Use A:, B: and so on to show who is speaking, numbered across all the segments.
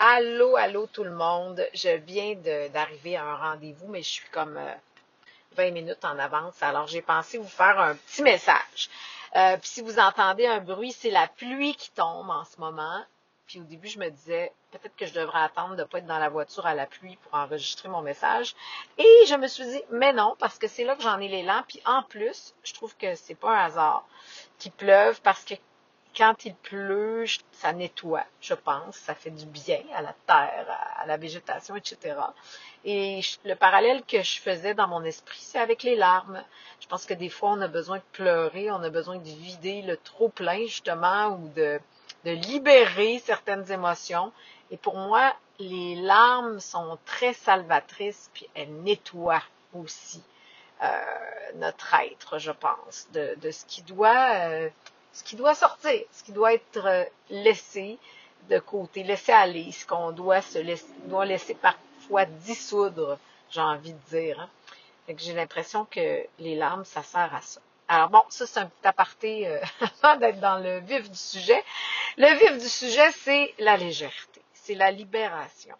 A: Allô, allô tout le monde. Je viens d'arriver à un rendez-vous, mais je suis comme 20 minutes en avance. Alors, j'ai pensé vous faire un petit message. Puis si vous entendez un bruit, c'est la pluie qui tombe en ce moment. Puis au début, je me disais, peut-être que je devrais attendre de ne pas être dans la voiture à la pluie pour enregistrer mon message. Et je me suis dit, mais non, parce que c'est là que j'en ai l'élan. Puis en plus, je trouve que c'est pas un hasard qu'il pleuve parce que quand il pleut, ça nettoie, je pense. Ça fait du bien à la terre, à la végétation, etc. Et le parallèle que je faisais dans mon esprit, c'est avec les larmes. Je pense que des fois, on a besoin de pleurer, on a besoin de vider le trop-plein, justement, ou de libérer certaines émotions. Et pour moi, les larmes sont très salvatrices, puis elles nettoient aussi notre être, je pense, de ce qui doit sortir, ce qui doit être laissé de côté, laissé aller, ce qu'on doit laisser parfois dissoudre, j'ai envie de dire. Hein. Fait que j'ai l'impression que les larmes, ça sert à ça. Alors bon, ça c'est un petit aparté avant d'être dans le vif du sujet. Le vif du sujet, c'est la légèreté, c'est la libération.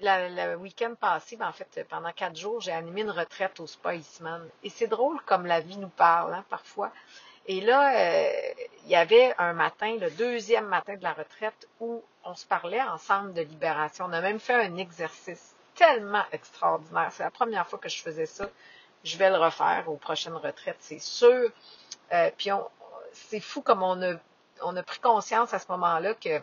A: Le week-end passé, en fait, pendant 4 jours, j'ai animé une retraite au Spa Eastman. Et c'est drôle comme la vie nous parle, hein, parfois. Et là, il y avait un matin, le deuxième matin de la retraite, où on se parlait ensemble de libération. On a même fait un exercice tellement extraordinaire. C'est la première fois que je faisais ça. Je vais le refaire aux prochaines retraites, c'est sûr. Puis c'est fou comme on a pris conscience à ce moment-là que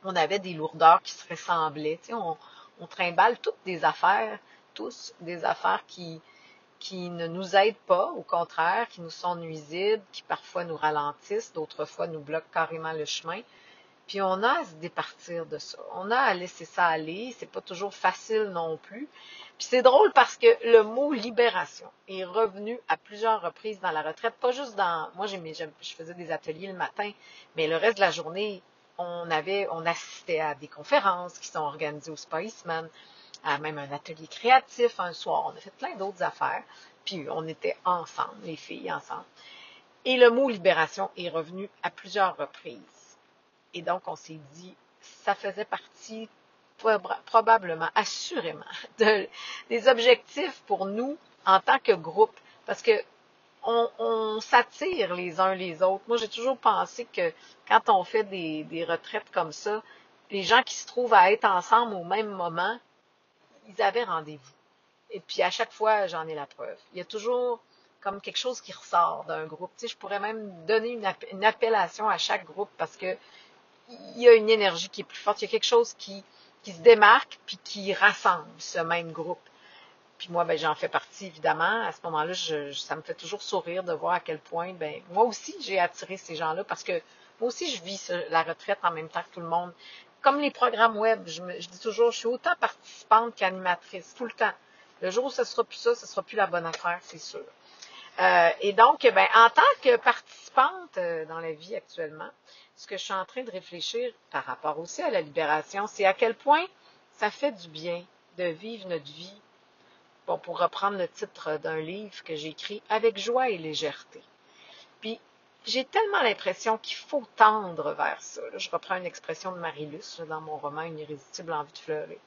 A: on avait des lourdeurs qui se ressemblaient. Tu sais, on trimballe toutes des affaires, tous des affaires qui ne nous aident pas, au contraire, qui nous sont nuisibles, qui parfois nous ralentissent, d'autres fois nous bloquent carrément le chemin. Puis on a à se départir de ça. On a à laisser ça aller. C'est pas toujours facile non plus. Puis c'est drôle parce que le mot libération est revenu à plusieurs reprises dans la retraite. Pas juste dans. Moi, je faisais des ateliers le matin, mais le reste de la journée, on assistait à des conférences qui sont organisées au Spa Eastman, à même un atelier créatif un soir. On a fait plein d'autres affaires. Puis on était ensemble, les filles ensemble. Et le mot libération est revenu à plusieurs reprises. Et donc, on s'est dit, ça faisait partie probablement, assurément, des objectifs pour nous en tant que groupe. Parce que on s'attire les uns les autres. Moi, j'ai toujours pensé que quand on fait des retraites comme ça, les gens qui se trouvent à être ensemble au même moment, ils avaient rendez-vous. Et puis, à chaque fois, j'en ai la preuve. Il y a toujours comme quelque chose qui ressort d'un groupe. Tu sais, je pourrais même donner une appellation à chaque groupe parce que il y a une énergie qui est plus forte. Il y a quelque chose qui se démarque puis qui rassemble ce même groupe. Puis moi, ben, j'en fais partie, évidemment. À ce moment-là, ça me fait toujours sourire de voir à quel point, ben, moi aussi, j'ai attiré ces gens-là parce que moi aussi, je vis la retraite en même temps que tout le monde. Comme les programmes web, je dis toujours, je suis autant participante qu'animatrice, tout le temps. Le jour où ce sera plus ça, ce sera plus la bonne affaire, c'est sûr. Et donc, ben, en tant que participante dans la vie actuellement, ce que je suis en train de réfléchir par rapport aussi à la libération, c'est à quel point ça fait du bien de vivre notre vie, bon, pour reprendre le titre d'un livre que j'ai écrit, avec joie et légèreté. Puis, j'ai tellement l'impression qu'il faut tendre vers ça. Là, je reprends une expression de Marie-Luce dans mon roman Une irrésistible envie de fleurer.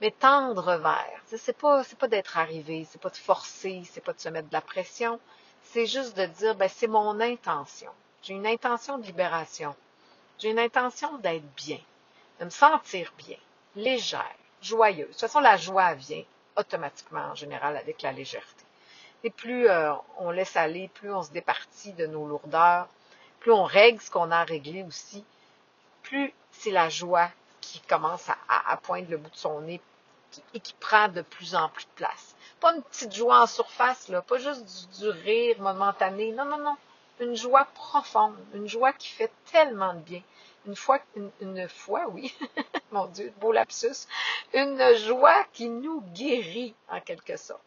A: Mais tendre vers, c'est pas d'être arrivé, c'est pas de forcer, c'est pas de se mettre de la pression, c'est juste de dire, ben, c'est mon intention. J'ai une intention de libération. J'ai une intention d'être bien, de me sentir bien, légère, joyeuse. De toute façon, la joie vient automatiquement, en général, avec la légèreté. Et plus on laisse aller, plus on se départit de nos lourdeurs, plus on règle ce qu'on a à régler aussi, plus c'est la joie qui commence à poindre le bout de son nez et qui prend de plus en plus de place. Pas une petite joie en surface, là, pas juste du rire momentané. Non, non, non. Une joie profonde, une joie qui fait tellement de bien. Une fois, oui, mon Dieu, beau lapsus, une joie qui nous guérit en quelque sorte.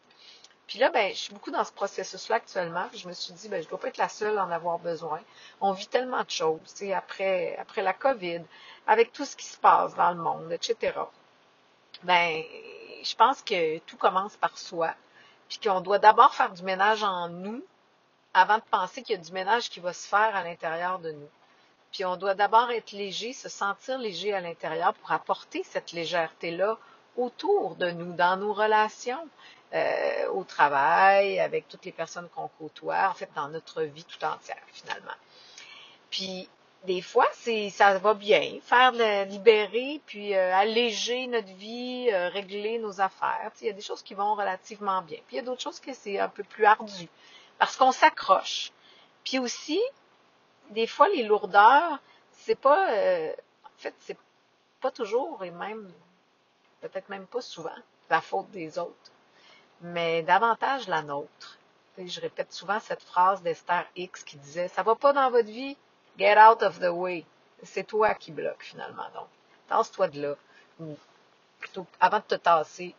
A: Puis là, ben, je suis beaucoup dans ce processus-là actuellement. Puis je me suis dit, ben, je ne dois pas être la seule à en avoir besoin. On vit tellement de choses, tu sais, après la COVID, avec tout ce qui se passe dans le monde, etc. Ben, je pense que tout commence par soi. Puis qu'on doit d'abord faire du ménage en nous avant de penser qu'il y a du ménage qui va se faire à l'intérieur de nous. Puis on doit d'abord être léger, se sentir léger à l'intérieur pour apporter cette légèreté-là autour de nous, dans nos relations, au travail, avec toutes les personnes qu'on côtoie, en fait, dans notre vie tout entière, finalement. Puis, des fois, ça va bien, libérer, puis alléger notre vie, régler nos affaires. Il y a des choses qui vont relativement bien. Puis il y a d'autres choses que c'est un peu plus ardu, parce qu'on s'accroche. Puis aussi, des fois, les lourdeurs, c'est pas, en fait, c'est pas toujours, et même, peut-être même pas souvent, la faute des autres, mais davantage la nôtre. Je répète souvent cette phrase d'Esther X qui disait « Ça va pas dans votre vie? Get out of the way. » C'est toi qui bloque finalement. Donc, tasse-toi de là. Ou plutôt, avant de te tasser,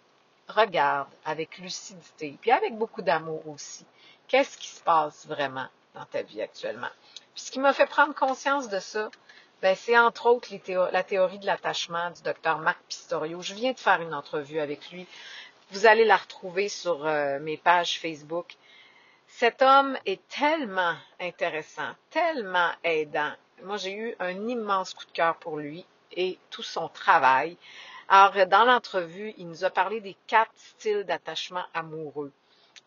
A: regarde avec lucidité, puis avec beaucoup d'amour aussi. Qu'est-ce qui se passe vraiment dans ta vie actuellement? Puis ce qui m'a fait prendre conscience de ça, ben, c'est entre autres la théorie de l'attachement du docteur Marc Pistorio. Je viens de faire une entrevue avec lui. Vous allez la retrouver sur mes pages Facebook. Cet homme est tellement intéressant, tellement aidant. Moi, j'ai eu un immense coup de cœur pour lui et tout son travail. Alors, dans l'entrevue, il nous a parlé des 4 styles d'attachement amoureux.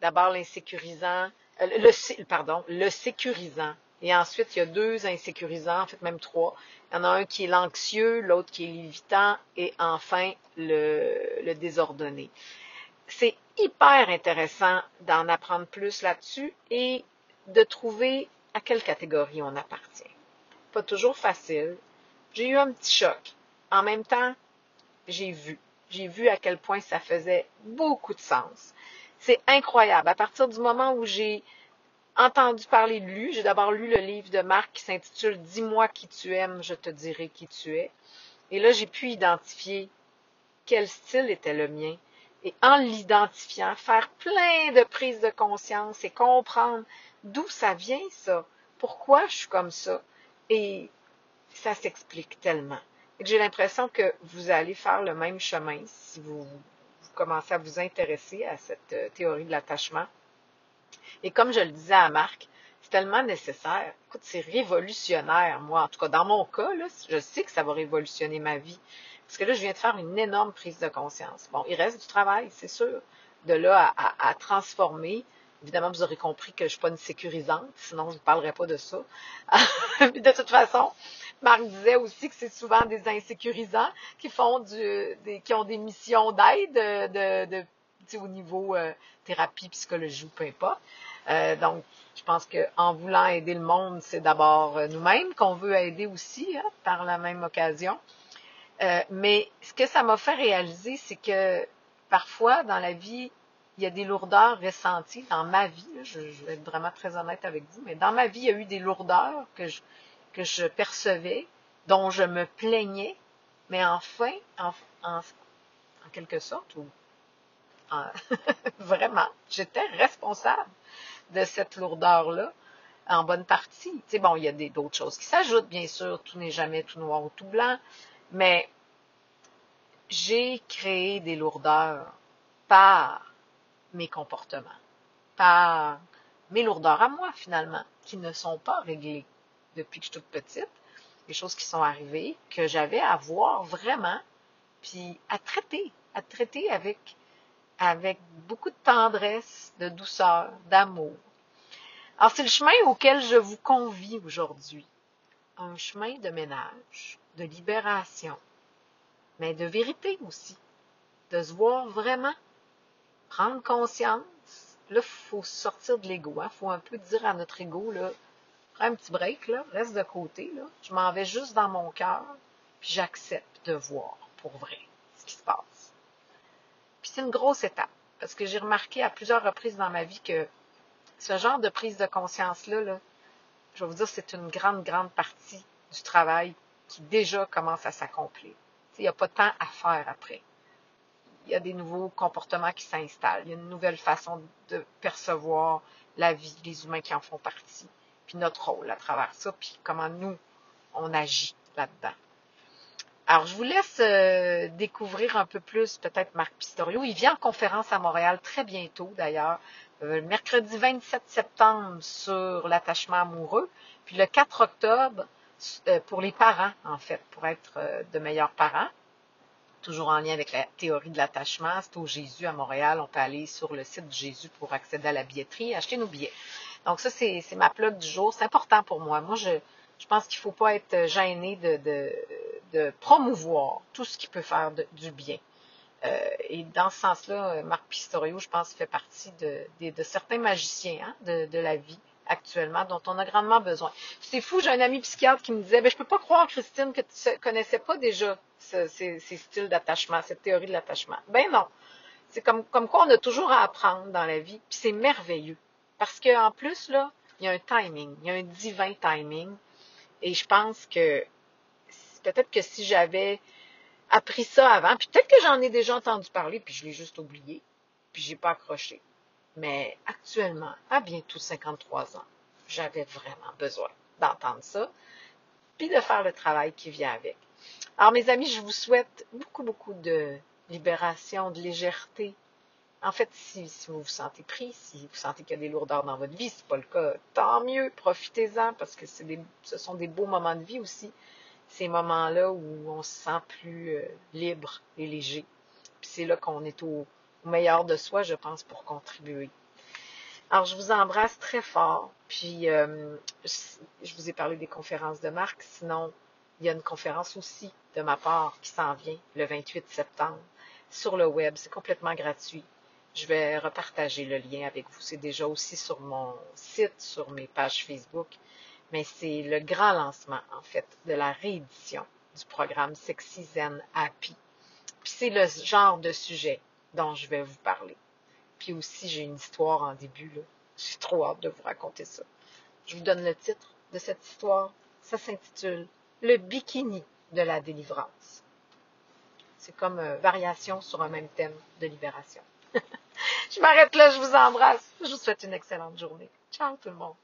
A: D'abord, l'insécurisant, le sécurisant. Et ensuite, il y a 2 insécurisants, en fait même 3. Il y en a un qui est l'anxieux, l'autre qui est l'évitant, et enfin, le désordonné. C'est hyper intéressant d'en apprendre plus là-dessus et de trouver à quelle catégorie on appartient. Pas toujours facile. J'ai eu un petit choc. En même temps, j'ai vu à quel point ça faisait beaucoup de sens. C'est incroyable. À partir du moment où j'ai entendu parler de lui, j'ai d'abord lu le livre de Marc qui s'intitule « Dis-moi qui tu aimes, je te dirai qui tu es ». Et là, j'ai pu identifier quel style était le mien. Et en l'identifiant, faire plein de prises de conscience et comprendre d'où ça vient, ça. Pourquoi je suis comme ça. Et ça s'explique tellement. Et j'ai l'impression que vous allez faire le même chemin si vous commencez à vous intéresser à cette théorie de l'attachement. Et comme je le disais à Marc, c'est tellement nécessaire. Écoute, c'est révolutionnaire, moi. En tout cas, dans mon cas, là, je sais que ça va révolutionner ma vie. Parce que là, je viens de faire une énorme prise de conscience. Bon, il reste du travail, c'est sûr. De là à transformer. Évidemment, vous aurez compris que je ne suis pas une sécurisante, sinon je ne parlerai pas de ça. De toute façon, Marc disait aussi que c'est souvent des insécurisants qui font qui ont des missions d'aide au niveau thérapie, psychologie ou peu importe. Donc, je pense qu'en voulant aider le monde, c'est d'abord nous-mêmes qu'on veut aider aussi, hein, par la même occasion. Mais ce que ça m'a fait réaliser, c'est que parfois, dans la vie, il y a des lourdeurs ressenties dans ma vie. Là, je vais être vraiment très honnête avec vous, mais dans ma vie, il y a eu des lourdeurs que je percevais, dont je me plaignais, mais enfin, en quelque sorte, ou vraiment, j'étais responsable de cette lourdeur-là, en bonne partie. Tu sais, bon, il y a d'autres choses qui s'ajoutent, bien sûr, tout n'est jamais tout noir ou tout blanc, mais j'ai créé des lourdeurs par mes comportements, par mes lourdeurs à moi, finalement, qui ne sont pas réglées depuis que je suis toute petite, des choses qui sont arrivées, que j'avais à voir vraiment, puis à traiter avec beaucoup de tendresse, de douceur, d'amour. Alors, c'est le chemin auquel je vous convie aujourd'hui. Un chemin de ménage, de libération, mais de vérité aussi. De se voir vraiment, prendre conscience. Là, il faut sortir de l'ego. Il faut un peu dire à notre ego, là, prends un petit break, là, reste de côté. Là. Je m'en vais juste dans mon cœur, puis j'accepte de voir pour vrai ce qui se passe. Puis c'est une grosse étape, parce que j'ai remarqué à plusieurs reprises dans ma vie que ce genre de prise de conscience-là, là, je vais vous dire, c'est une grande, grande partie du travail qui déjà commence à s'accomplir. Il n'y a pas de temps à faire après. Il y a des nouveaux comportements qui s'installent. Il y a une nouvelle façon de percevoir la vie, les humains qui en font partie, puis notre rôle à travers ça, puis comment nous, on agit là-dedans. Alors, je vous laisse découvrir un peu plus peut-être Marc Pistorio. Il vient en conférence à Montréal très bientôt d'ailleurs, mercredi 27 septembre sur l'attachement amoureux, puis le 4 octobre pour les parents, en fait, pour être de meilleurs parents. Toujours en lien avec la théorie de l'attachement. C'est au Jésus à Montréal. On peut aller sur le site du Jésus pour accéder à la billetterie et acheter nos billets. Donc ça, c'est ma plug du jour. C'est important pour moi. Moi, je pense qu'il ne faut pas être gêné de promouvoir tout ce qui peut faire du bien. Et dans ce sens-là, Marc Pistorio, je pense, fait partie de certains magiciens de la vie actuellement, dont on a grandement besoin. C'est fou, j'ai un ami psychiatre qui me disait, je peux pas croire, Christine, que tu ne connaissais pas déjà ces styles d'attachement, cette théorie de l'attachement. Ben non. C'est comme quoi on a toujours à apprendre dans la vie, puis c'est merveilleux. Parce qu'en plus, là, il y a un timing, il y a un divin timing. Et je pense que peut-être que si j'avais appris ça avant, puis peut-être que j'en ai déjà entendu parler, puis je l'ai juste oublié, puis j'ai pas accroché. Mais actuellement, à bientôt 53 ans, j'avais vraiment besoin d'entendre ça, puis de faire le travail qui vient avec. Alors mes amis, je vous souhaite beaucoup, beaucoup de libération, de légèreté. En fait, si vous vous sentez pris, si vous sentez qu'il y a des lourdeurs dans votre vie, si ce n'est pas le cas, tant mieux, profitez-en, parce que ce sont des beaux moments de vie aussi, ces moments-là où on se sent plus libre et léger. Puis c'est là qu'on est au meilleur de soi, je pense, pour contribuer. Alors, je vous embrasse très fort. Puis, je vous ai parlé des conférences de Marc. Sinon, il y a une conférence aussi de ma part qui s'en vient le 28 septembre sur le web. C'est complètement gratuit. Je vais repartager le lien avec vous. C'est déjà aussi sur mon site, sur mes pages Facebook. Mais c'est le grand lancement, en fait, de la réédition du programme Sexy Zen Happy. Puis c'est le genre de sujet dont je vais vous parler. Puis aussi, j'ai une histoire en début, là. J'ai trop hâte de vous raconter ça. Je vous donne le titre de cette histoire. Ça s'intitule Le bikini de la délivrance. C'est comme variation sur un même thème de libération. Je m'arrête là, je vous embrasse. Je vous souhaite une excellente journée. Ciao tout le monde.